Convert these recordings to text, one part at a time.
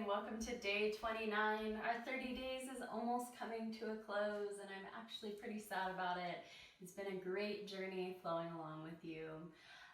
welcome to day 29. Our 30 days is almost coming to a close and I'm actually pretty sad about it. It's been a great journey flowing along with you.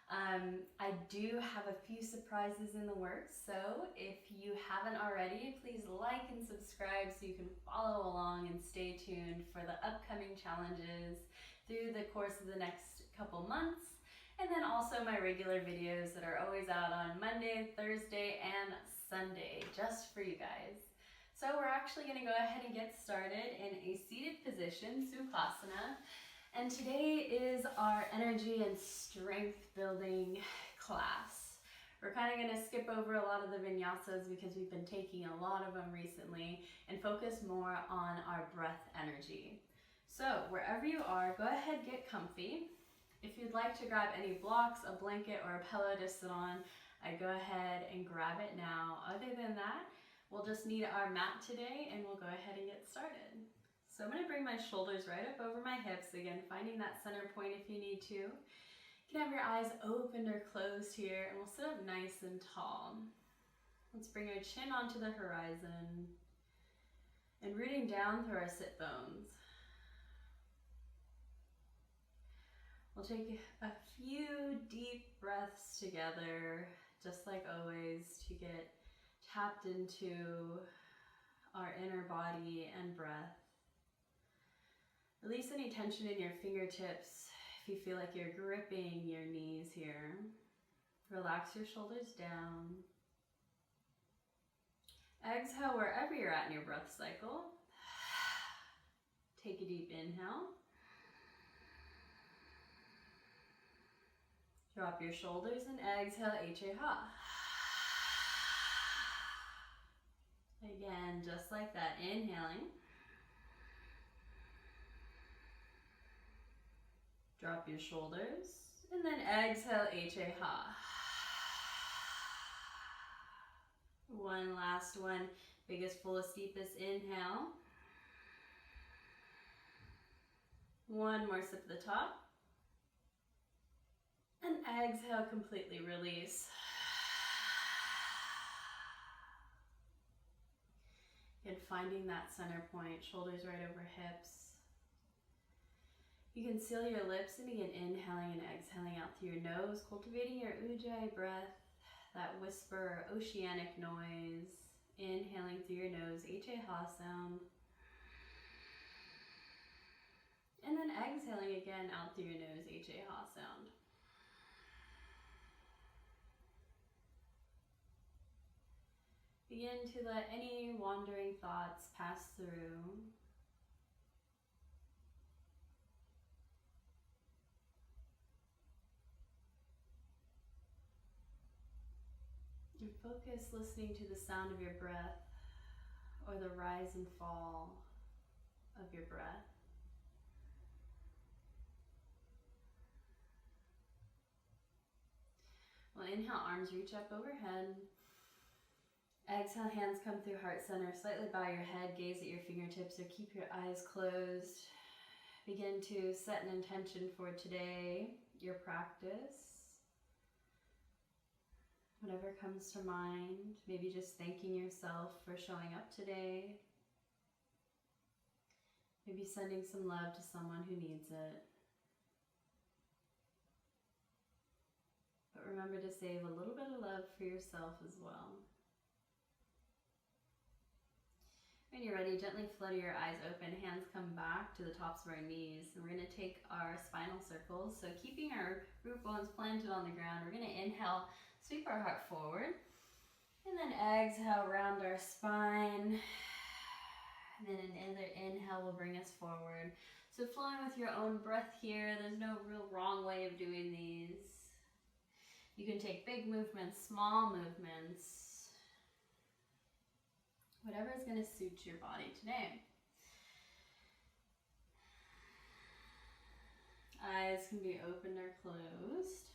I do have a few surprises in the works, so if you haven't already, please like and subscribe so you can follow along and stay tuned for the upcoming challenges through the course of the next couple months. And then also my regular videos that are always out on Monday, Thursday, and Sunday, just for you guys. So we're actually going to go ahead and get started in a seated position, Sukhasana. And today is our energy and strength building class. We're kind of going to skip over a lot of the vinyasas because we've been taking a lot of them recently and focus more on our breath energy. So wherever you are, go ahead, get comfy. If you'd like to grab any blocks, a blanket, or a pillow to sit on, I'd go ahead and grab it now. Other than that, we'll just need our mat today and we'll go ahead and get started. So I'm going to bring my shoulders right up over my hips, again, finding that center point if you need to. You can have your eyes opened or closed here, and we'll sit up nice and tall. Let's bring our chin onto the horizon and rooting down through our sit bones. We'll take a few deep breaths together, just like always, to get tapped into our inner body and breath. Release any tension in your fingertips if you feel like you're gripping your knees here. Relax your shoulders down. Exhale wherever you're at in your breath cycle. Take a deep inhale. Drop your shoulders and exhale, Ha. Again, just like that, inhaling. Drop your shoulders, and then exhale, Ha. One last one, biggest, fullest, deepest inhale. One more sip at the top. And exhale, completely release. And finding that center point, shoulders right over hips. You can seal your lips and begin inhaling and exhaling out through your nose, cultivating your ujjayi breath, that whisper or oceanic noise. Inhaling through your nose, Ha sound. And then exhaling again out through your nose, Ha sound. Begin to let any wandering thoughts pass through. And focus listening to the sound of your breath or the rise and fall of your breath. Well, inhale, arms reach up overhead. Exhale, hands come through heart center. Slightly bow your head, gaze at your fingertips, or keep your eyes closed. Begin to set an intention for today, your practice. Whatever comes to mind, maybe just thanking yourself for showing up today. Maybe sending some love to someone who needs it. But remember to save a little bit of love for yourself as well. When you're ready, gently flutter your eyes open, hands come back to the tops of our knees. And we're going to take our spinal circles. So keeping our root bones planted on the ground, we're going to inhale, sweep our heart forward. And then exhale, round our spine. And then another inhale will bring us forward. So flowing with your own breath here, there's no real wrong way of doing these. You can take big movements, small movements. Whatever is going to suit your body today. Eyes can be opened or closed.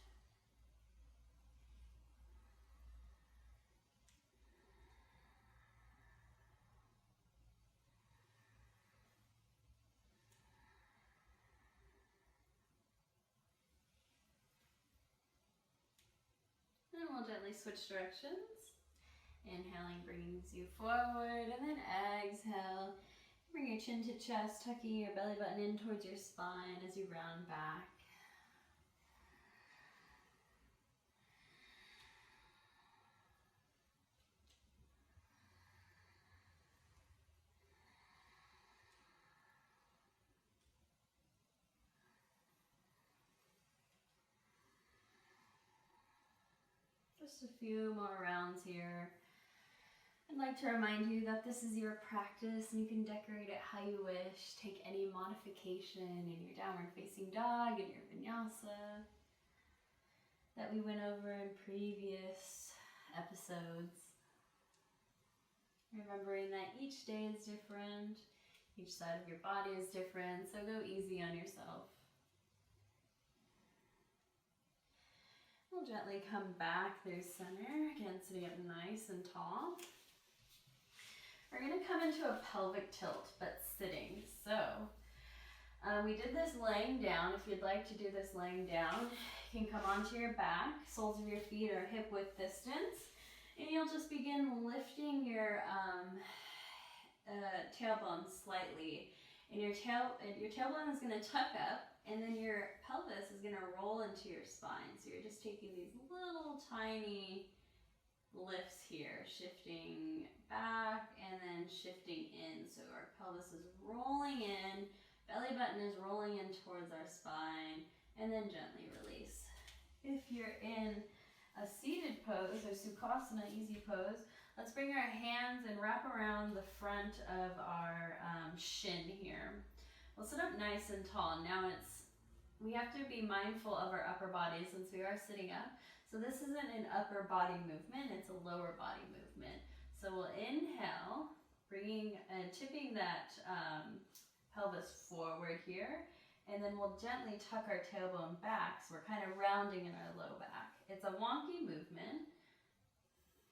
Then we'll gently switch directions. Inhaling brings you forward, and then exhale. Bring your chin to chest, tucking your belly button in towards your spine as you round back. Just a few more rounds here. I'd like to remind you that this is your practice and you can decorate it how you wish. Take any modification in your downward facing dog and your vinyasa that we went over in previous episodes. Remembering that each day is different, each side of your body is different, so go easy on yourself. We'll gently come back through center, again sitting up nice and tall. We're going to come into a pelvic tilt, but sitting. So, we did this laying down. If you'd like to do this laying down, you can come onto your back. Soles of your feet are hip width distance. And you'll just begin lifting your tailbone slightly. And your tailbone is going to tuck up, and then your pelvis is going to roll into your spine. So you're just taking these little tiny lifts here, shifting back and then shifting in. So our pelvis is rolling in, belly button is rolling in towards our spine, and then gently release. If you're in a seated pose or Sukhasana, easy pose, let's bring our hands and wrap around the front of our shin here. We'll sit up nice and tall. Now we have to be mindful of our upper body since we are sitting up. So this isn't an upper body movement, it's a lower body movement. So we'll inhale, bringing and tipping that pelvis forward here, and then we'll gently tuck our tailbone back, so we're kind of rounding in our low back. It's a wonky movement,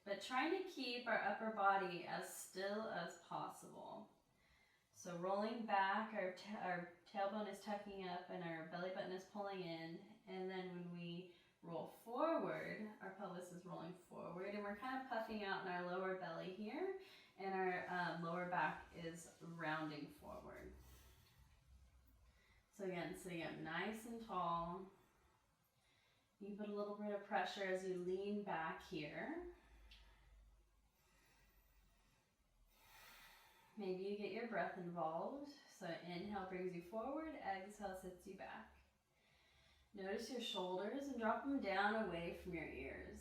but trying to keep our upper body as still as possible. So rolling back, our tailbone is tucking up and our belly button is pulling in, and then when we roll forward, our pelvis is rolling forward, and we're kind of puffing out in our lower belly here, and our lower back is rounding forward. So again, sitting up nice and tall. You put a little bit of pressure as you lean back here. Maybe you get your breath involved. So inhale brings you forward, exhale sits you back. Notice your shoulders and drop them down away from your ears.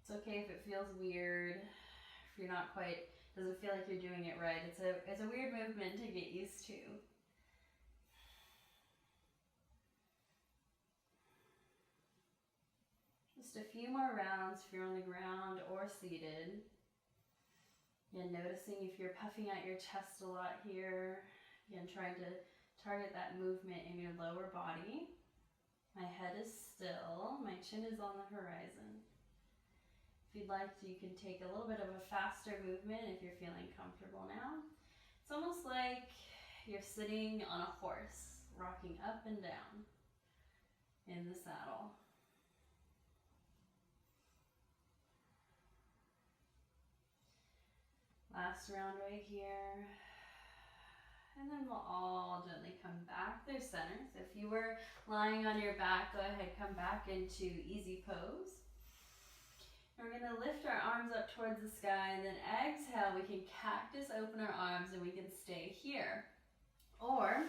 It's okay if it feels weird, if you're not quite, doesn't feel like you're doing it right. It's a weird movement to get used to. Just a few more rounds if you're on the ground or seated. Again, noticing if you're puffing out your chest a lot here. Again, trying to target that movement in your lower body. My head is still, my chin is on the horizon. If you'd like to, you can take a little bit of a faster movement if you're feeling comfortable now. It's almost like you're sitting on a horse, rocking up and down in the saddle. Last round right here. And then we'll all gently come back through center. So if you were lying on your back, go ahead, come back into easy pose. And we're gonna lift our arms up towards the sky, and then exhale, we can cactus open our arms and we can stay here. Or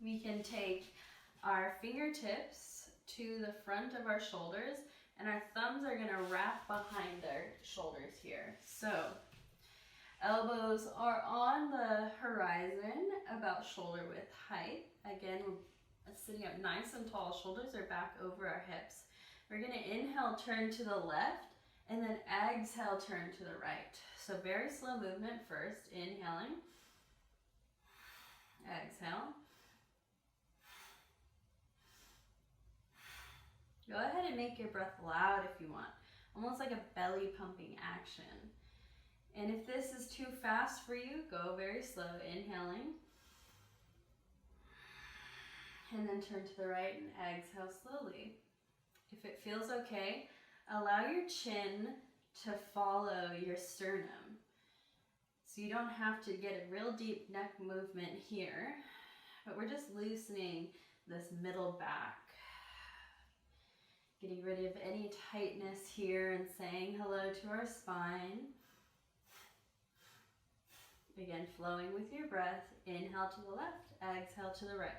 we can take our fingertips to the front of our shoulders, and our thumbs are gonna wrap behind our shoulders here. So elbows are on the horizon, about shoulder width height. Again, we're sitting up nice and tall. Shoulders are back over our hips. We're going to inhale, turn to the left, and then exhale, turn to the right. So very slow movement first. Inhaling. Exhale. Go ahead and make your breath loud if you want. Almost like a belly pumping action. And if this is too fast for you, go very slow, inhaling. And then turn to the right and exhale slowly. If it feels okay, Allow your chin to follow your sternum. So you don't have to get a real deep neck movement here, but we're just loosening this middle back. Getting rid of any tightness here and saying hello to our spine. Again, flowing with your breath. Inhale to the left, exhale to the right.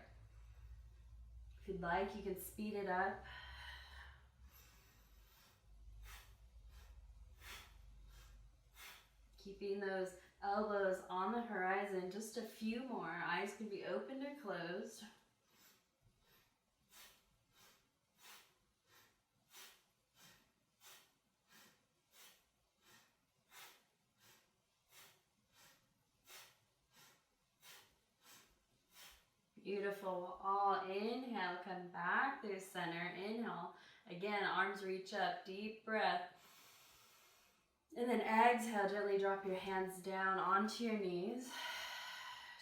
If you'd like, you can speed it up. Keeping those elbows on the horizon, just a few more. Eyes can be opened or closed. Beautiful. All inhale, come back through center. Inhale. Again, arms reach up. Deep breath. And then exhale, gently drop your hands down onto your knees.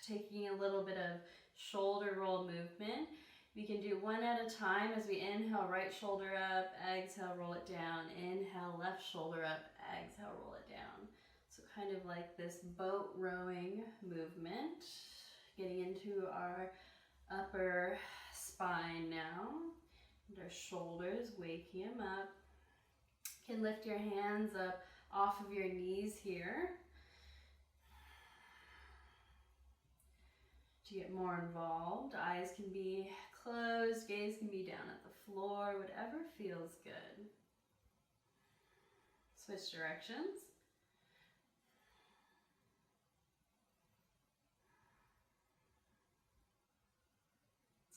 Taking a little bit of shoulder roll movement. We can do one at a time as we inhale, right shoulder up. Exhale, roll it down. Inhale, left shoulder up. Exhale, roll it down. So kind of like this boat rowing movement. Getting into our upper spine now. And our shoulders, waking them up. You can lift your hands up off of your knees here. To get more involved, eyes can be closed, gaze can be down at the floor, whatever feels good. Switch directions.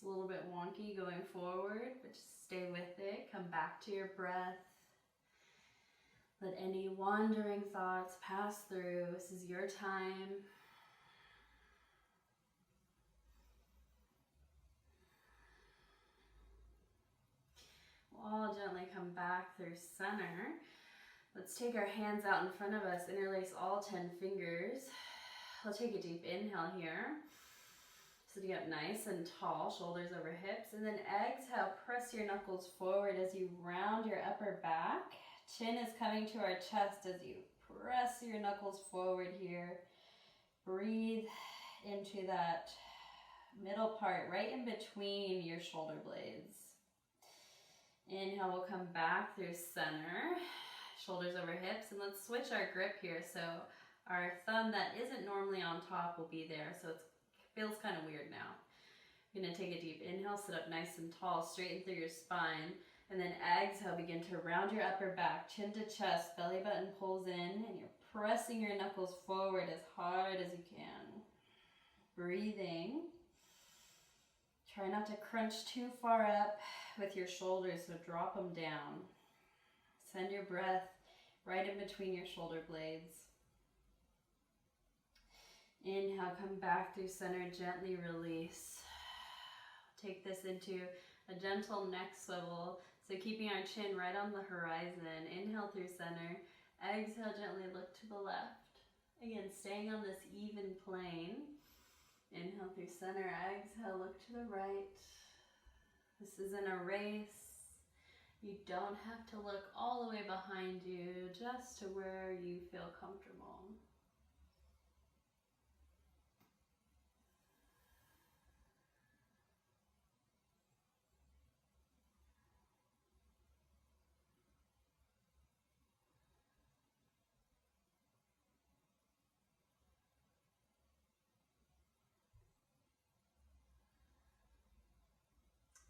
A little bit wonky going forward, but just stay with it. Come back to your breath. Let any wandering thoughts pass through. This is your time. We'll all gently come back through center. Let's take our hands out in front of us. Interlace all 10 fingers. We'll take a deep inhale here. Sitting up nice and tall, shoulders over hips, and then exhale, press your knuckles forward as you round your upper back. Chin is coming to our chest as you press your knuckles forward here. Breathe into that middle part, right in between your shoulder blades. Inhale, we'll come back through center, shoulders over hips, and let's switch our grip here. So our thumb that isn't normally on top will be there, so it feels kind of weird now. You're gonna take a deep inhale, sit up nice and tall, straighten through your spine, and then exhale, begin to round your upper back, chin to chest, belly button pulls in, and you're pressing your knuckles forward as hard as you can. Breathing. Try not to crunch too far up with your shoulders, so drop them down. Send your breath right in between your shoulder blades. Inhale, come back through center, gently release. Take this into a gentle neck swivel. So keeping our chin right on the horizon. Inhale through center. Exhale, gently look to the left. Again, staying on this even plane. Inhale through center. Exhale, look to the right. This isn't a race. You don't have to look all the way behind you, just to where you feel comfortable.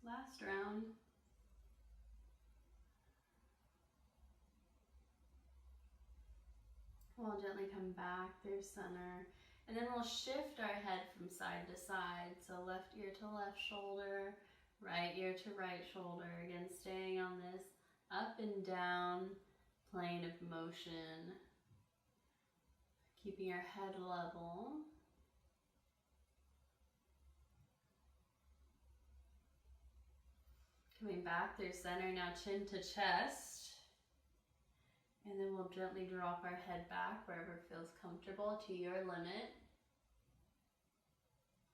Last round. We'll gently come back through center, and then we'll shift our head from side to side. So left ear to left shoulder, right ear to right shoulder. Again, staying on this up and down plane of motion, keeping our head level. Coming back through center, now chin to chest. And then we'll gently drop our head back wherever it feels comfortable to your limit.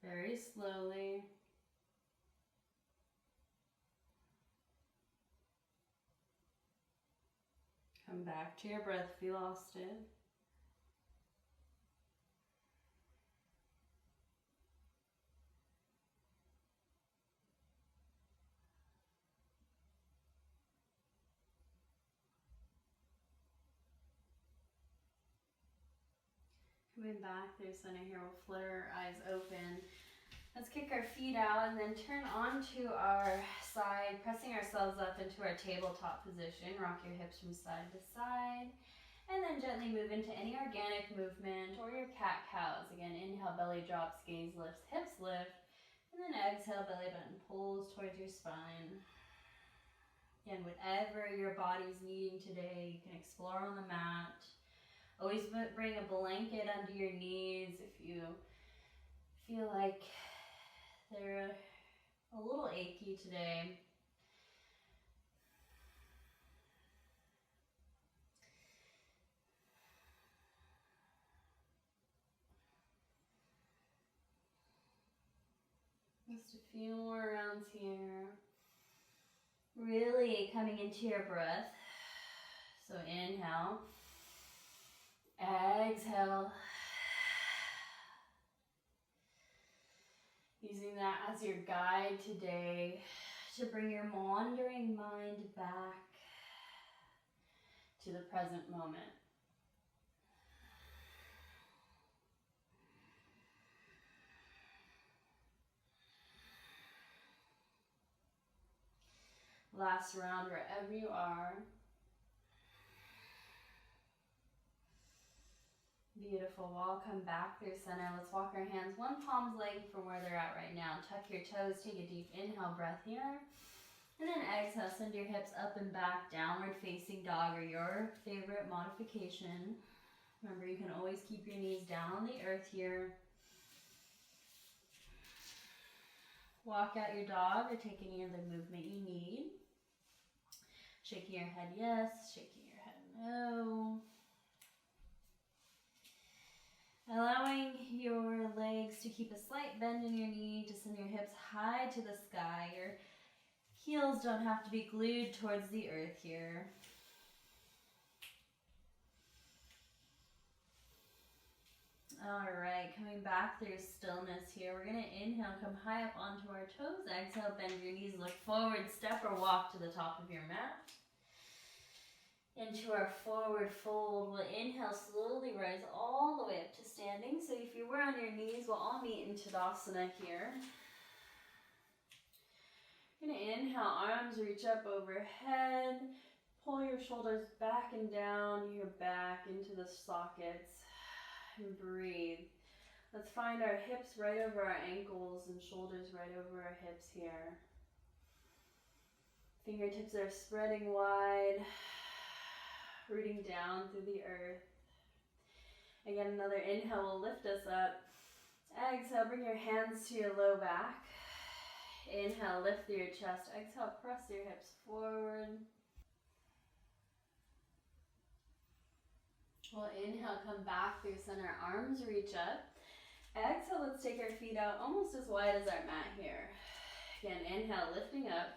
Very slowly. Come back to your breath if you lost it. Coming back through center here, we'll flutter our eyes open. Let's kick our feet out and then turn onto our side, pressing ourselves up into our tabletop position. Rock your hips from side to side. And then gently move into any organic movement or your cat-cows. Again, inhale, belly drops, gaze lifts, hips lift. And then exhale, belly button pulls towards your spine. Again, whatever your body's needing today, you can explore on the mat. Always bring a blanket under your knees if you feel like they're a little achy today. Just a few more rounds here. Really coming into your breath. So inhale. Exhale. Using that as your guide today to bring your wandering mind back to the present moment. Last round wherever you are. Beautiful. We'll come back through center. Let's walk our hands one palm's length from where they're at right now. Tuck your toes. Take a deep inhale breath here. And then exhale. Send your hips up and back. Downward facing dog or your favorite modification. Remember, you can always keep your knees down on the earth here. Walk out your dog or take any other movement you need. Shaking your head yes. Shaking your head no. Allowing your legs to keep a slight bend in your knee to send your hips high to the sky. Your heels don't have to be glued towards the earth here. All right, coming back through stillness here. We're going to inhale, come high up onto our toes. Exhale, bend your knees, look forward, step or walk to the top of your mat. Into our forward fold. We'll inhale, slowly rise all the way up to standing. So if you were on your knees, we'll all meet in Tadasana here. You're going to inhale, arms reach up overhead. Pull your shoulders back and down, your back into the sockets. And breathe. Let's find our hips right over our ankles and shoulders right over our hips here. Fingertips are spreading wide. Rooting down through the earth. Again, another inhale will lift us up. Exhale, bring your hands to your low back. Inhale, lift through your chest. Exhale, press your hips forward. We'll inhale, come back through center, arms reach up. Exhale, let's take our feet out almost as wide as our mat here. Again, inhale, lifting up.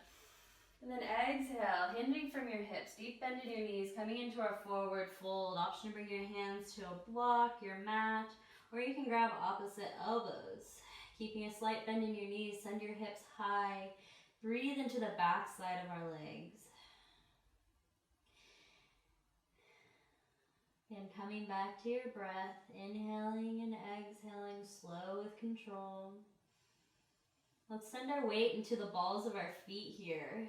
And then exhale, hinging from your hips, deep bend in your knees, coming into our forward fold. Option to bring your hands to a block, your mat, or you can grab opposite elbows. Keeping a slight bend in your knees, send your hips high. Breathe into the back side of our legs. And coming back to your breath, inhaling and exhaling, slow with control. Let's send our weight into the balls of our feet here.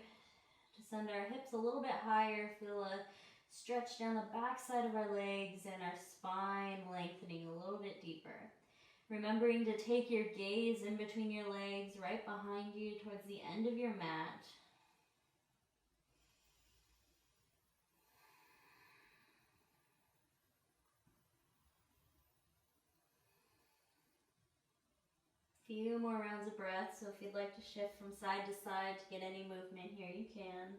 To send our hips a little bit higher, feel a stretch down the back side of our legs and our spine lengthening a little bit deeper. Remembering to take your gaze in between your legs, right behind you towards the end of your mat. Few more rounds of breath, so if you'd like to shift from side to side to get any movement here, you can.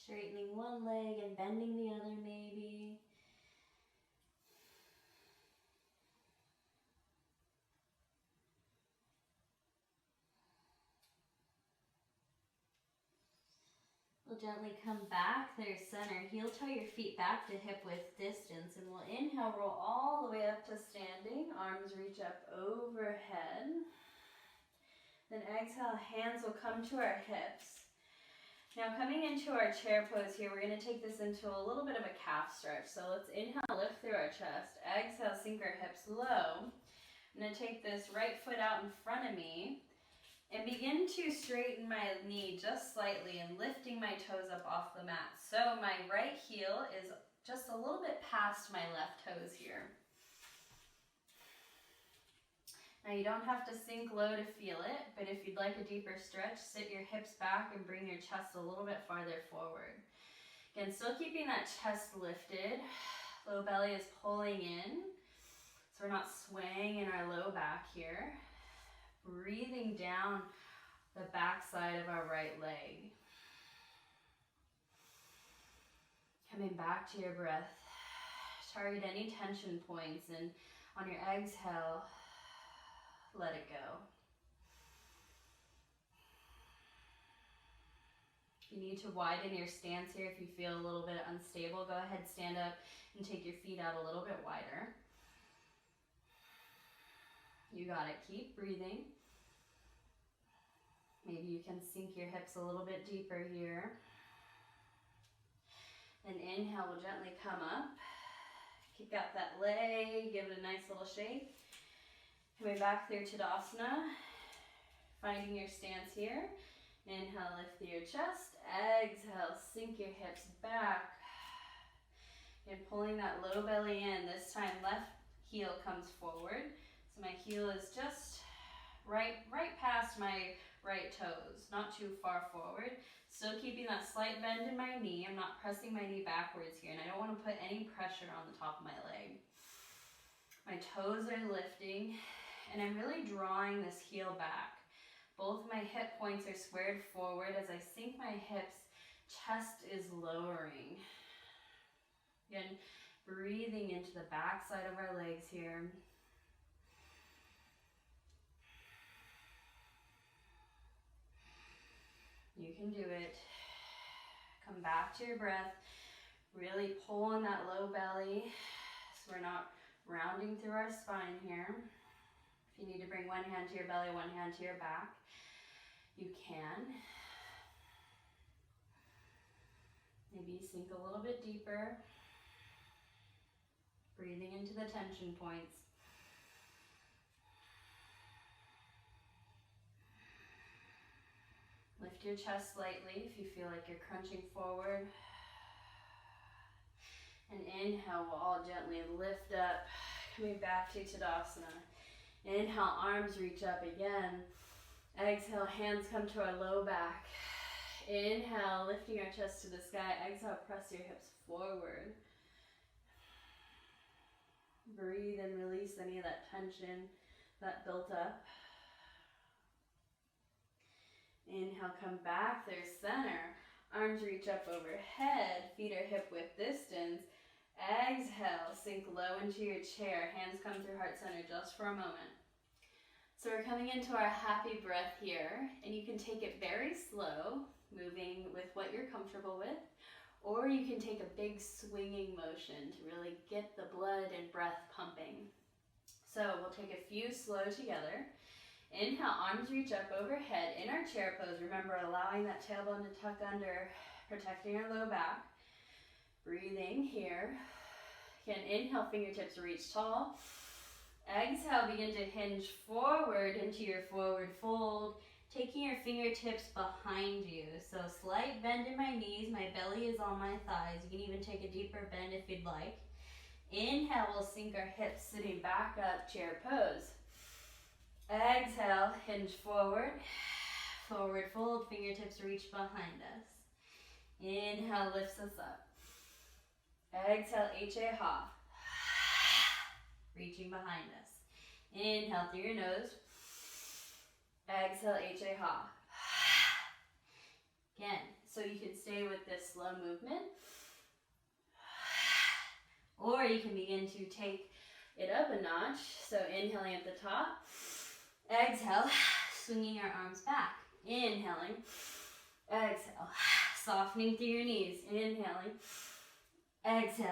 Straightening one leg and bending the other maybe. gently come back there, center. Heel toe your feet back to hip width distance, and we'll inhale, roll all the way up to standing. Arms reach up overhead. Then exhale, hands will come to our hips. Now coming into our chair pose here, we're going to take this into a little bit of a calf stretch. So let's inhale, lift through our chest. Exhale, sink our hips low. I'm going to take this right foot out in front of me and begin to straighten my knee just slightly and lifting my toes up off the mat. So my right heel is just a little bit past my left toes here. Now you don't have to sink low to feel it, but if you'd like a deeper stretch, sit your hips back and bring your chest a little bit farther forward. Again, still keeping that chest lifted. Low belly is pulling in, so we're not swaying in our low back here. Breathing down the back side of our right leg. Coming back to your breath. Target any tension points, and on your exhale, let it go. If you need to widen your stance here, if you feel a little bit unstable, go ahead, stand up and take your feet out a little bit wider. You got it. Keep breathing. Maybe you can sink your hips a little bit deeper here. And inhale, we'll gently come up. Kick out that leg, give it a nice little shake. Coming back through Tadasana. Finding your stance here. Inhale, lift through your chest. Exhale, sink your hips back. And pulling that low belly in. This time, left heel comes forward. So my heel is just right past my right toes, not too far forward. Still keeping that slight bend in my knee. I'm not pressing my knee backwards here, and I don't want to put any pressure on the top of my leg. My toes are lifting, and I'm really drawing this heel back. Both my hip points are squared forward. As I sink my hips, chest is lowering. Again, breathing into the back side of our legs here. You can do it. Come back to your breath. Really pull in that low belly so we're not rounding through our spine here. If you need to bring one hand to your belly, one hand to your back, you can. Maybe sink a little bit deeper. Breathing into the tension points. Lift your chest slightly if you feel like you're crunching forward. And inhale, we'll all gently lift up, coming back to Tadasana. Inhale, arms reach up again. Exhale, hands come to our low back. Inhale, lifting our chest to the sky. Exhale, press your hips forward. Breathe and release any of that tension that built up. Inhale, come back, there's center. Arms reach up overhead, feet are hip width distance. Exhale, sink low into your chair. Hands come through heart center just for a moment. So we're coming into our happy breath here, and you can take it very slow, moving with what you're comfortable with, or you can take a big swinging motion to really get the blood and breath pumping. So we'll take a few slow together. Inhale, arms reach up overhead in our chair pose. Remember, allowing that tailbone to tuck under, protecting our low back. Breathing here. Again, inhale, fingertips reach tall. Exhale, begin to hinge forward into your forward fold, taking your fingertips behind you. So slight bend in my knees, my belly is on my thighs. You can even take a deeper bend if you'd like. Inhale, we'll sink our hips, sitting back up, chair pose. Exhale, hinge forward, forward fold, fingertips reach behind us. Inhale, lifts us up. Exhale, HA ha. Reaching behind us. Inhale through your nose. Exhale, HA ha. Again, so you can stay with this slow movement. Or you can begin to take it up a notch. So inhaling at the top. Exhale, swinging our arms back. Inhaling. Exhale, Softening through your knees. Inhaling. Exhale.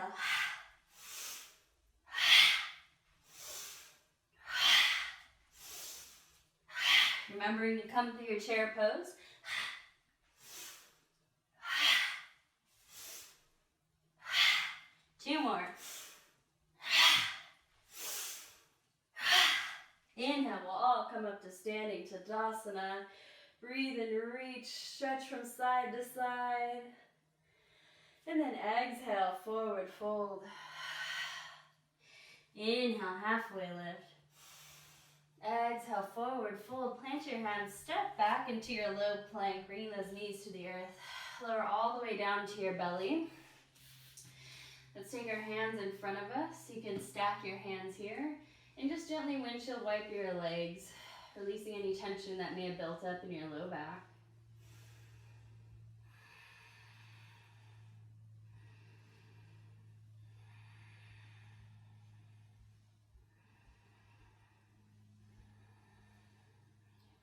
Remembering to come through your chair pose. 2 more. Inhale, we'll all come up to standing Tadasana. Breathe and reach, stretch from side to side. And then exhale, forward fold. Inhale, halfway lift. Exhale, forward fold. Plant your hands, step back into your low plank, bringing those knees to the earth. Lower all the way down to your belly. Let's take our hands in front of us. You can stack your hands here. And just gently windshield wipe your legs, releasing any tension that may have built up in your low back.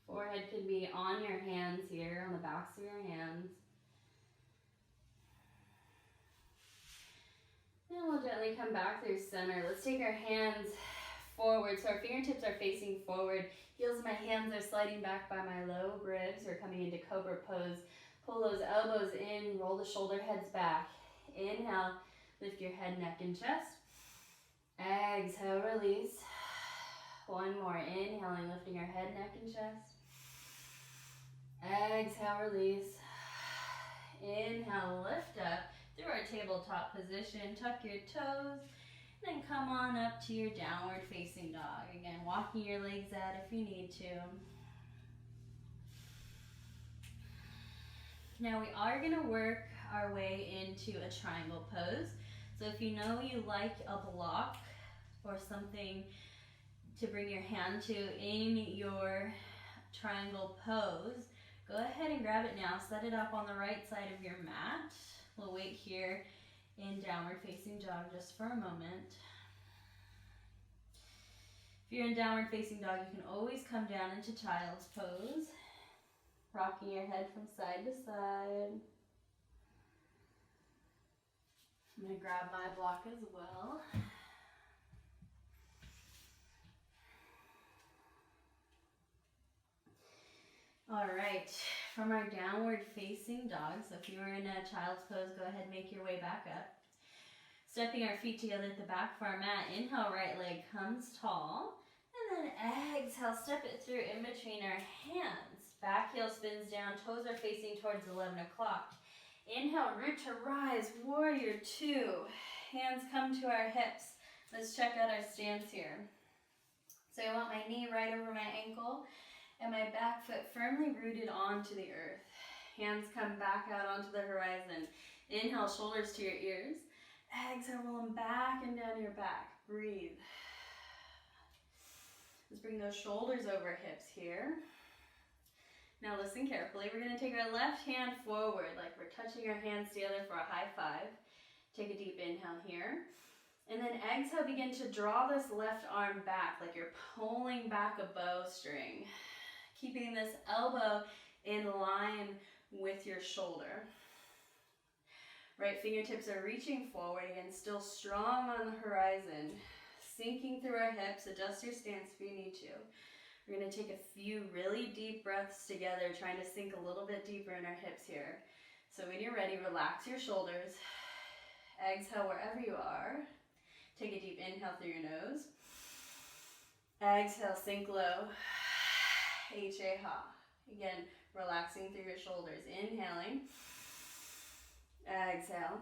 Forehead could be on your hands here, on the backs of your hands. And we'll gently come back through center. Let's take our hands forward, so our fingertips are facing forward. Heels of my hands are sliding back by my low ribs. We're coming into cobra pose. Pull those elbows in, roll the shoulder heads back. Inhale, lift your head, neck, and chest. Exhale, release. 1 more, inhaling, lifting our head, neck, and chest. Exhale, release. Inhale, lift up through our tabletop position. Tuck your toes. Then come on up to your downward facing dog. Again, walking your legs out if you need to. Now we are going to work our way into a triangle pose. So if you know you like a block or something to bring your hand to in your triangle pose, go ahead and grab it now. Set it up on the right side of your mat. We'll wait here in downward facing dog just for a moment. If you're in downward facing dog, you can always come down into child's pose, rocking your head from side to side. I'm going to grab my block as well. All right, from our downward facing dog, so if you were in a child's pose, go ahead and make your way back up. Stepping our feet together at the back of our mat, inhale, right leg comes tall, and then exhale, step it through in between our hands. Back heel spins down, toes are facing towards 11 o'clock. Inhale, root to rise, warrior 2. Hands come to our hips. Let's check out our stance here. So I want my knee right over my ankle, and my back foot firmly rooted onto the earth. Hands come back out onto the horizon. Inhale, shoulders to your ears. Exhale, roll them back and down your back. Breathe. Let's bring those shoulders over hips here. Now listen carefully. We're going to take our left hand forward like we're touching our hands together for a high five. Take a deep inhale here. And then exhale, begin to draw this left arm back like you're pulling back a bowstring. Keeping this elbow in line with your shoulder. Right fingertips are reaching forward again, still strong on the horizon. Sinking through our hips, adjust your stance if you need to. We're going to take a few really deep breaths together, trying to sink a little bit deeper in our hips here. So when you're ready, relax your shoulders. Exhale wherever you are. Take a deep inhale through your nose. Exhale, sink low. Ha. Again, relaxing through your shoulders. Inhaling. Exhale.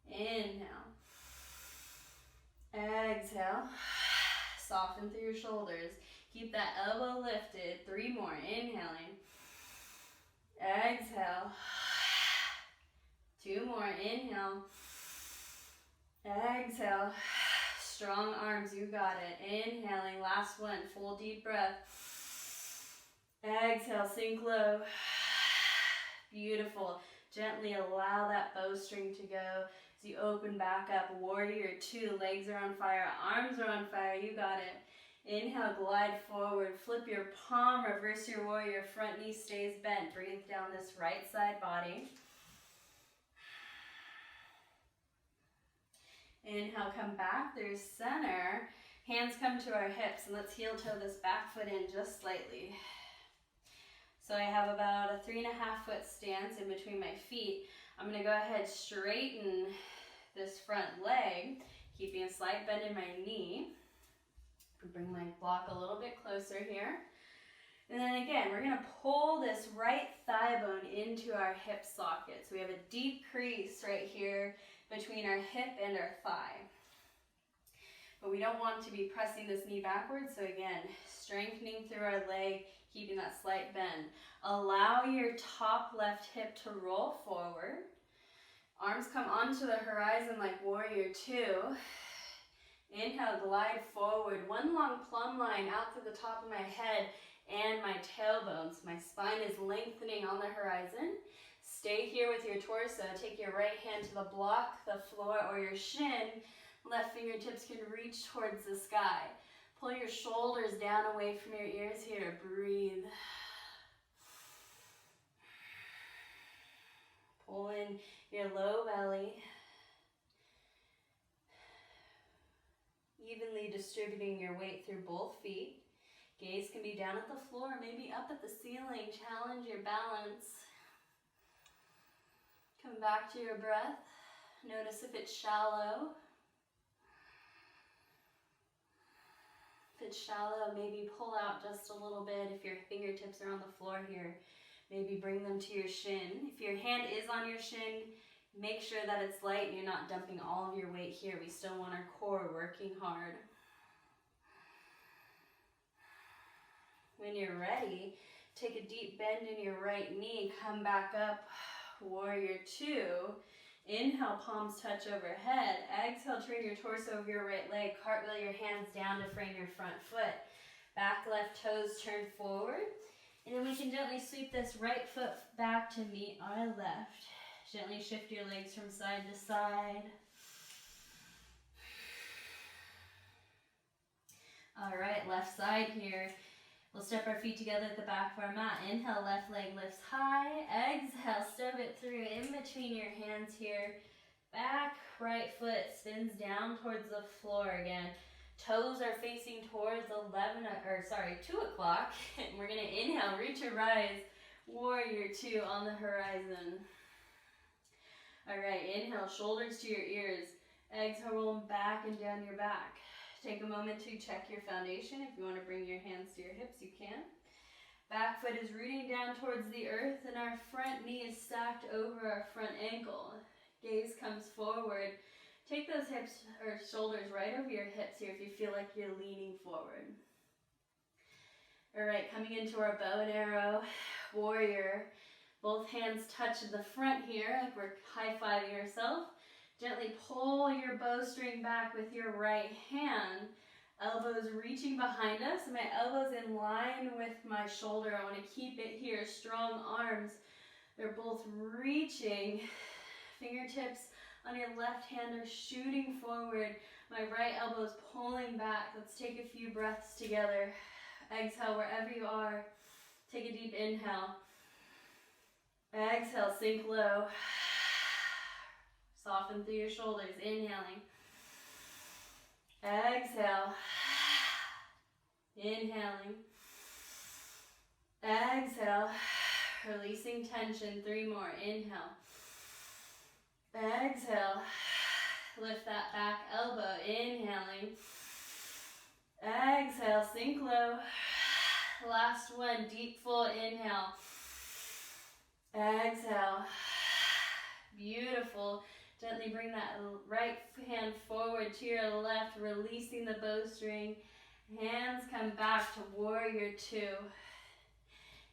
Inhale. Exhale. Soften through your shoulders. Keep that elbow lifted. 3 more. Inhaling. Exhale. 2 more. Inhale. Exhale. Strong arms, you got it. Inhaling, last one, full deep breath. Exhale, sink low. Beautiful. Gently allow that bowstring to go as you open back up. Warrior 2, legs are on fire, arms are on fire, you got it. Inhale, glide forward, flip your palm, reverse your warrior, front knee stays bent. Breathe down this right side body. Inhale, come back through center. Hands come to our hips, and let's heel toe this back foot in just slightly. So I have about a 3.5 foot stance in between my feet. I'm gonna go ahead, straighten this front leg, keeping a slight bend in my knee. Bring my block a little bit closer here. And then again, we're gonna pull this right thigh bone into our hip socket. So we have a deep crease right here between our hip and our thigh. But we don't want to be pressing this knee backwards. So again, strengthening through our leg, keeping that slight bend. Allow your top left hip to roll forward. Arms come onto the horizon like warrior two. Inhale, glide forward. One long plumb line out to the top of my head and my tailbones. My spine is lengthening on the horizon. Stay here with your torso. Take your right hand to the block, the floor, or your shin. Left fingertips can reach towards the sky. Pull your shoulders down away from your ears here. Breathe. Pull in your low belly. Evenly distributing your weight through both feet. Gaze can be down at the floor, maybe up at the ceiling. Challenge your balance. Come back to your breath. Notice if it's shallow. If it's shallow, maybe pull out just a little bit. If your fingertips are on the floor here, maybe bring them to your shin. If your hand is on your shin, make sure that it's light and you're not dumping all of your weight here. We still want our core working hard. When you're ready, take a deep bend in your right knee. Come back up, warrior two. Inhale, palms touch overhead. Exhale, turn your torso over your right leg. Cartwheel your hands down to frame your front foot. Back left toes turn forward. And then we can gently sweep this right foot back to meet our left. Gently shift your legs from side to side. All right, left side here. We'll step our feet together at the back of our mat. Inhale, left leg lifts high. Exhale, step it through in between your hands here. Back right foot spins down towards the floor again. Toes are facing towards 2 o'clock. And we're gonna inhale, reach or rise. Warrior two on the horizon. All right, inhale, shoulders to your ears. Exhale, roll them back and down your back. Take a moment to check your foundation. If you want to bring your hands to your hips, you can. Back foot is rooting down towards the earth and our front knee is stacked over our front ankle. Gaze comes forward. Take those hips or shoulders right over your hips here if you feel like you're leaning forward. All right, coming into our bow and arrow, warrior. Both hands touch the front here like we're high-fiving yourself. Gently pull your bowstring back with your right hand. Elbows reaching behind us. My elbows in line with my shoulder. I want to keep it here. Strong arms. They're both reaching. Fingertips on your left hand are shooting forward. My right elbow is pulling back. Let's take a few breaths together. Exhale wherever you are. Take a deep inhale. Exhale, sink low. Soften through your shoulders, inhaling. Exhale. Inhaling. Exhale. Releasing tension. 3 more. Inhale. Exhale. Lift that back elbow. Inhaling. Exhale. Sink low. Last one. Deep full inhale. Exhale. Beautiful. Gently bring that right hand forward to your left, releasing the bowstring. Hands come back to warrior two.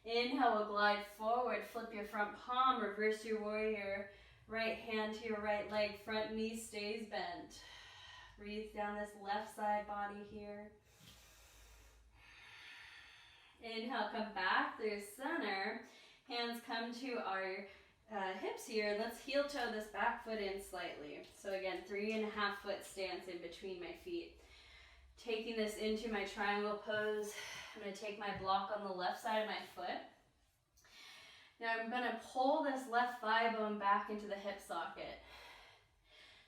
Inhale, we'll glide forward. Flip your front palm, reverse your warrior. Right hand to your right leg, front knee stays bent. Breathe down this left side body here. Inhale, come back through center. Hands come to our hips here. Let's heel toe this back foot in slightly. So again, 3.5 foot stance in between my feet. Taking this into my triangle pose, I'm going to take my block on the left side of my foot. Now I'm going to pull this left thigh bone back into the hip socket.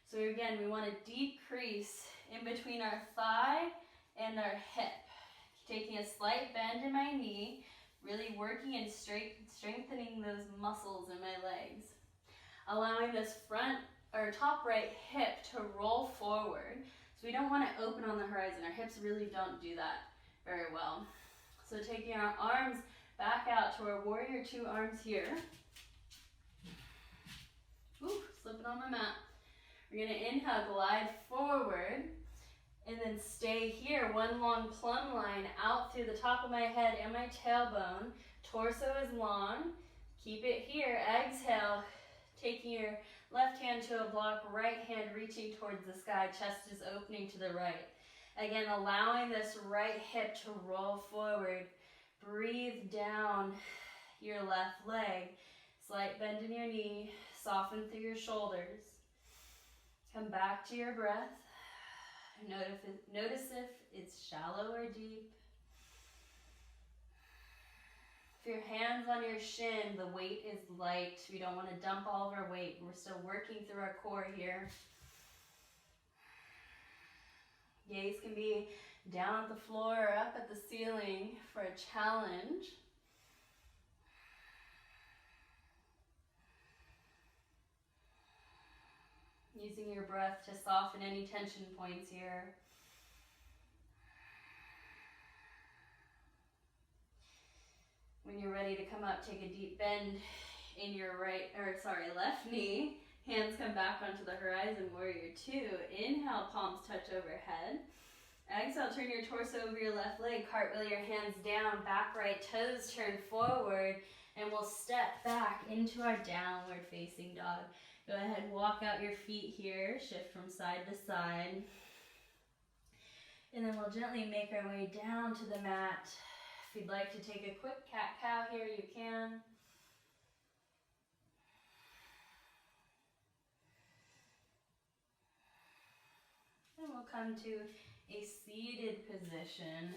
So again, we want to decrease in between our thigh and our hip. Taking a slight bend in my knee, really working and strengthening those muscles in my legs. Allowing this front or top right hip to roll forward. So we don't want to open on the horizon. Our hips really don't do that very well. So taking our arms back out to our warrior two arms here. Ooh, slipping on my mat. We're going to inhale, glide forward, and then stay here. One long plumb line out through the top of my head and my tailbone. Torso is long. Keep it here. Exhale, taking your left hand to a block, right hand reaching towards the sky, chest is opening to the right. Again, allowing this right hip to roll forward. Breathe down your left leg. Slight bend in your knee, soften through your shoulders. Come back to your breath. Notice if it's shallow or deep. If your hand's on your shin, the weight is light. We don't want to dump all of our weight. We're still working through our core here. Gaze can be down at the floor or up at the ceiling for a challenge. Using your breath to soften any tension points here. When you're ready to come up, take a deep bend in your left knee. Hands come back onto the horizon, warrior two. Inhale, palms touch overhead. Exhale, turn your torso over your left leg, cartwheel your hands down, back right toes turn forward, and we'll step back into our downward facing dog. Go ahead, walk out your feet here, shift from side to side. And then we'll gently make our way down to the mat. If you'd like to take a quick cat-cow here, you can. And we'll come to a seated position.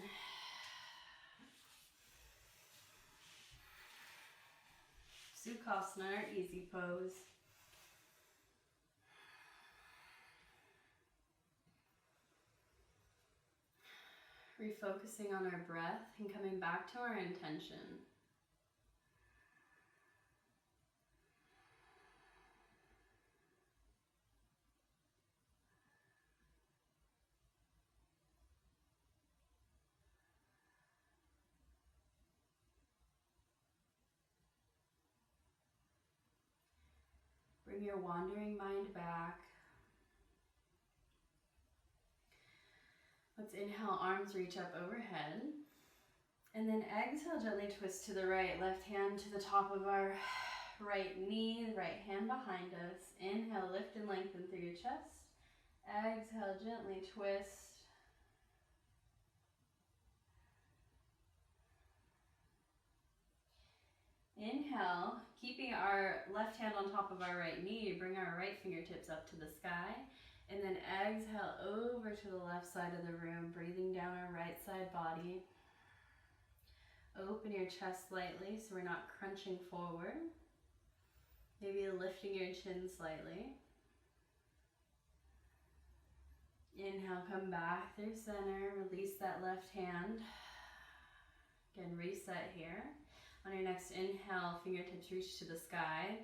Sukhasana, or easy pose. Refocusing on our breath and coming back to our intention. Bring your wandering mind back. Let's inhale, arms reach up overhead. And then exhale, gently twist to the right. Left hand to the top of our right knee, right hand behind us. Inhale, lift and lengthen through your chest. Exhale, gently twist. Inhale, keeping our left hand on top of our right knee, bring our right fingertips up to the sky. And then exhale over to the left side of the room, breathing down our right side body. Open your chest slightly so we're not crunching forward. Maybe lifting your chin slightly. Inhale, come back through center, release that left hand. Again, reset here. On your next inhale, fingertips reach to the sky.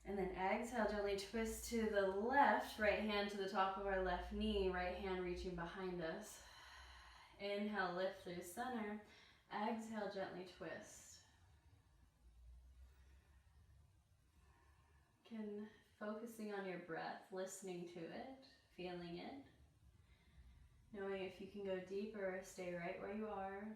And then exhale, gently twist to the left, right hand to the top of our left knee, right hand reaching behind us. Inhale, lift through center. Exhale, gently twist. Again, focusing on your breath, listening to it, feeling it. Knowing if you can go deeper, stay right where you are.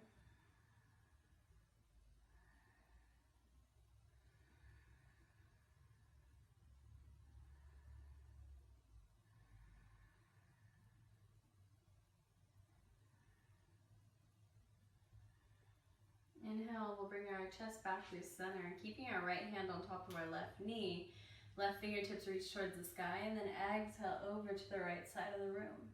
Inhale, we'll bring our chest back through center, keeping our right hand on top of our left knee. Left fingertips reach towards the sky, and then exhale over to the right side of the room.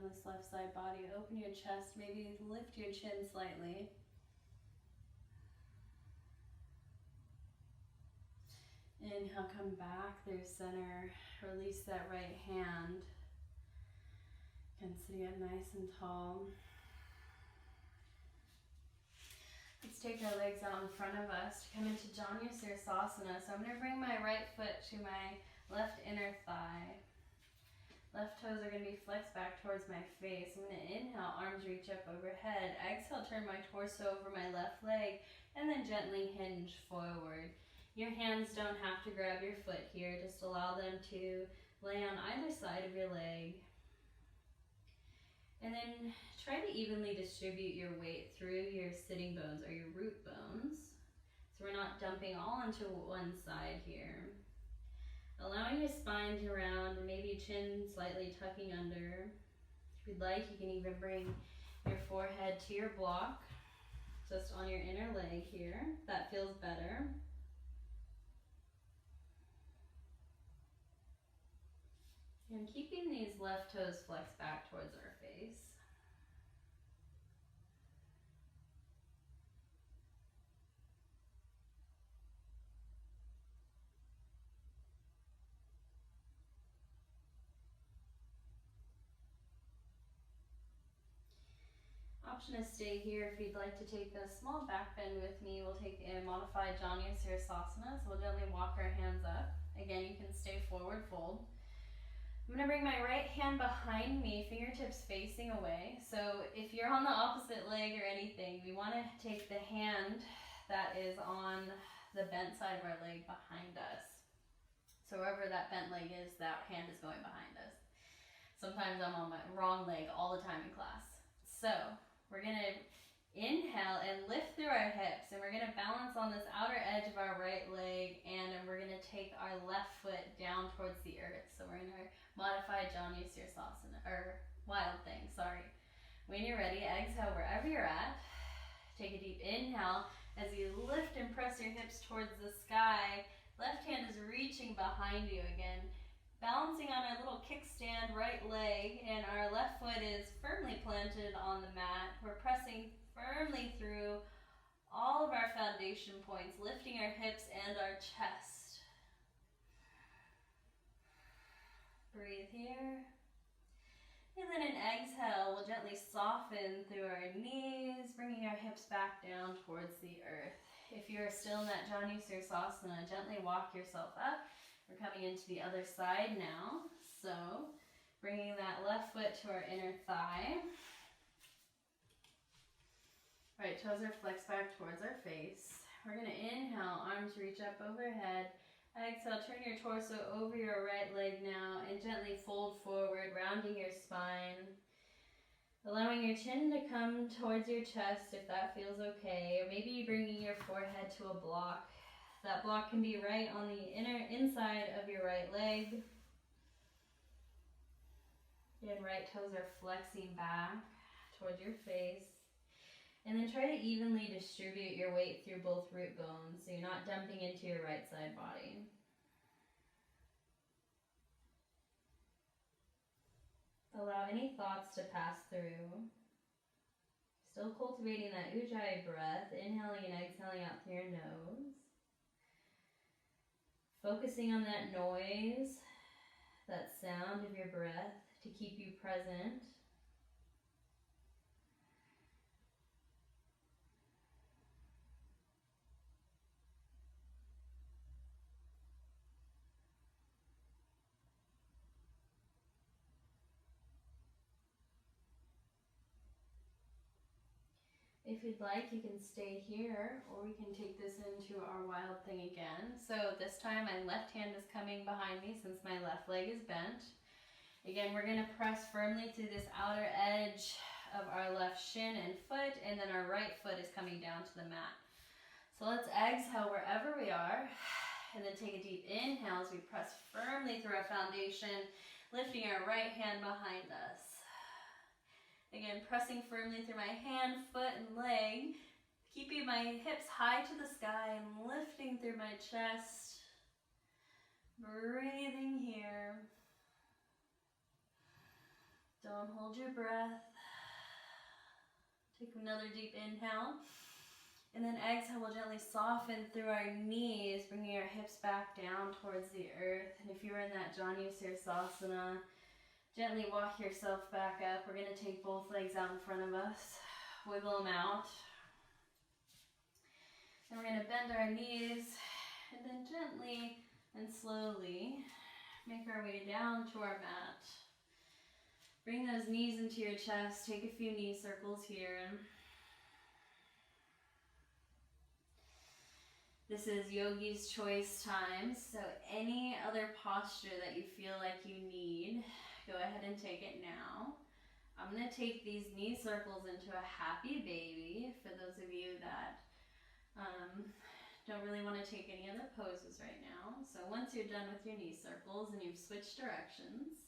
on this left side body. Open your chest, maybe lift your chin slightly. Inhale, come back through center. Release that right hand. Again, sitting up nice and tall. Let's take our legs out in front of us to come into Savasana. So I'm going to bring my right foot to my left inner thigh. Left toes are going to be flexed back towards my face. I'm going to inhale, arms reach up overhead. Exhale, turn my torso over my left leg, and then gently hinge forward. Your hands don't have to grab your foot here. Just allow them to lay on either side of your leg. And then try to evenly distribute your weight through your sitting bones or your root bones. So we're not dumping all onto one side here. Allowing your spine to round and maybe chin slightly tucking under. If you'd like, you can even bring your forehead to your block, just on your inner leg here. That feels better. And keeping these left toes flexed back towards our face. Option is stay here. If you'd like to take a small back bend with me, we'll take a modified savasana. So we'll gently walk our hands up. Again, you can stay forward fold. I'm going to bring my right hand behind me, fingertips facing away. So if you're on the opposite leg or anything, we want to take the hand that is on the bent side of our leg behind us. So wherever that bent leg is, that hand is going behind us. Sometimes I'm on my wrong leg all the time in class. So we're going to inhale and lift through our hips, and we're going to balance on this outer edge of our right leg, and we're going to take our left foot down towards the earth. So we're in our modified savasana, or wild thing, sorry. When you're ready, exhale wherever you're at. Take a deep inhale as you lift and press your hips towards the sky. Left hand is reaching behind you again. Balancing on our little kickstand right leg, and our left foot is firmly planted on the mat. We're pressing firmly through all of our foundation points, lifting our hips and our chest. Breathe here. And then an exhale, we'll gently soften through our knees, bringing our hips back down towards the earth. If you're still in that savasana, gently walk yourself up. We're coming into the other side now. So bringing that left foot to our inner thigh. Right toes are flexed back towards our face. We're going to inhale, arms reach up overhead. Exhale, turn your torso over your right leg now and gently fold forward, rounding your spine. Allowing your chin to come towards your chest if that feels okay. Or maybe bringing your forehead to a block. That block can be right on the inside of your right leg. Again, right toes are flexing back towards your face. And then try to evenly distribute your weight through both root bones so you're not dumping into your right side body. Allow any thoughts to pass through. Still cultivating that ujjayi breath, inhaling and exhaling out through your nose. Focusing on that noise, that sound of your breath to keep you present. If you'd like, you can stay here, or we can take this into our wild thing again. So this time my left hand is coming behind me since my left leg is bent. Again, we're going to press firmly through this outer edge of our left shin and foot, and then our right foot is coming down to the mat. So let's exhale wherever we are, and then take a deep inhale as we press firmly through our foundation, lifting our right hand behind us. Again, pressing firmly through my hand, foot, and leg, keeping my hips high to the sky and lifting through my chest. Breathing here. Don't hold your breath. Take another deep inhale. And then exhale, we'll gently soften through our knees, bringing our hips back down towards the earth. And if you were in that Janu Sirsasana, gently walk yourself back up. We're going to take both legs out in front of us. Wiggle them out. And we're going to bend our knees and then gently and slowly make our way down to our mat. Bring those knees into your chest. Take a few knee circles here. This is yogi's choice time, so any other posture that you feel like you need, go ahead and take it now. I'm going to take these knee circles into a happy baby for those of you that don't really want to take any other poses right now. So once you're done with your knee circles and you've switched directions,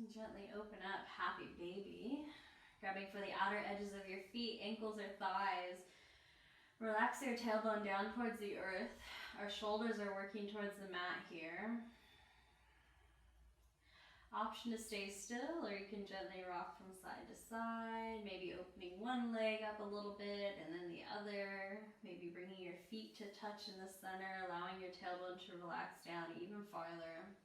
and gently open up, happy baby. Grabbing for the outer edges of your feet, ankles or thighs. Relax your tailbone down towards the earth. Our shoulders are working towards the mat here. Option to stay still, or you can gently rock from side to side, maybe opening one leg up a little bit and then the other, maybe bringing your feet to touch in the center, allowing your tailbone to relax down even farther.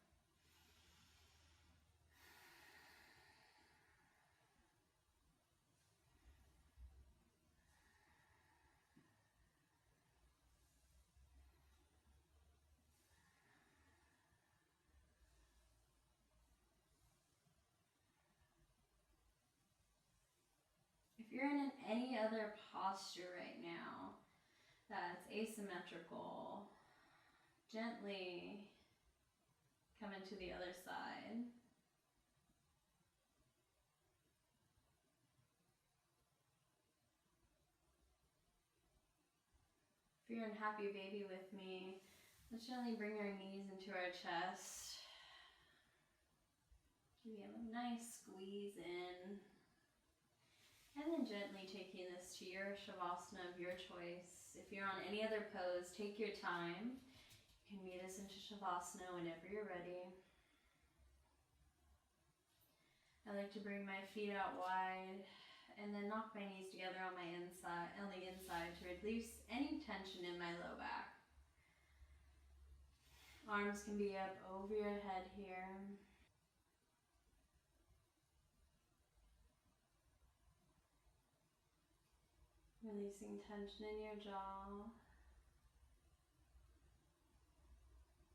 If you're in any other posture right now that's asymmetrical, gently come into the other side. If you're in happy baby with me, let's gently bring our knees into our chest. Give them a nice squeeze in. And then gently taking this to your Shavasana of your choice. If you're on any other pose, take your time. You can meet us into Shavasana whenever you're ready. I like to bring my feet out wide and then knock my knees together on the inside to release any tension in my low back. Arms can be up over your head here. Releasing tension in your jaw.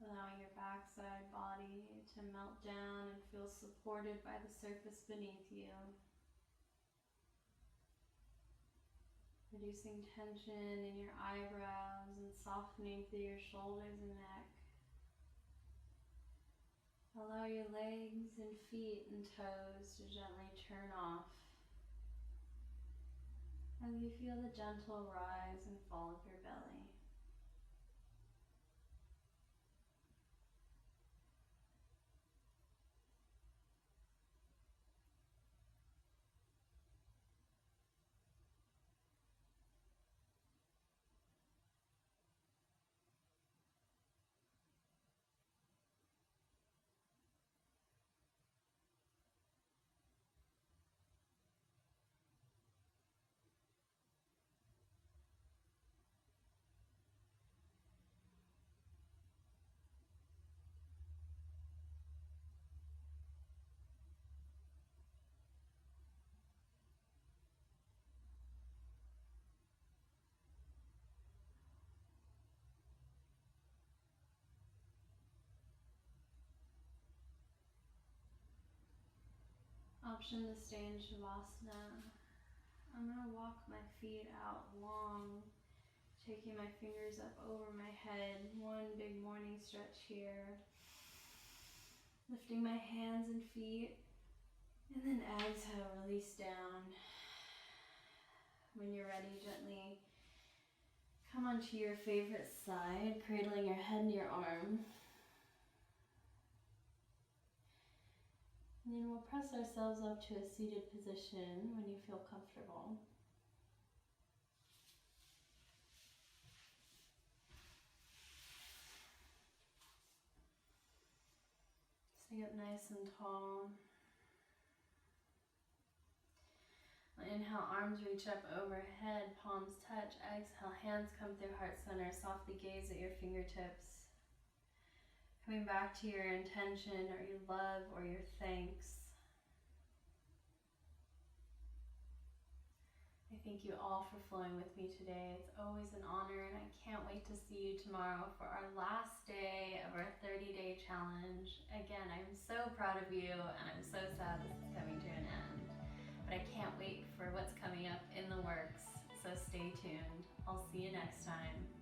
Allowing your backside body to melt down and feel supported by the surface beneath you. Reducing tension in your eyebrows and softening through your shoulders and neck. Allow your legs and feet and toes to gently turn off as you feel the gentle rise and fall of your belly. Option to stay in Shavasana. I'm going to walk my feet out long, taking my fingers up over my head. One big morning stretch here. Lifting my hands and feet. And then exhale, release down. When you're ready, gently come onto your favorite side, cradling your head and your arm. And then we'll press ourselves up to a seated position when you feel comfortable. Sitting up nice and tall. Inhale, arms reach up overhead, palms touch. Exhale, hands come through heart center. Softly gaze at your fingertips. Coming back to your intention or your love or your thanks. I thank you all for flowing with me today. It's always an honor, and I can't wait to see you tomorrow for our last day of our 30-day challenge. Again, I'm so proud of you, and I'm so sad this is coming to an end. But I can't wait for what's coming up in the works, so stay tuned. I'll see you next time.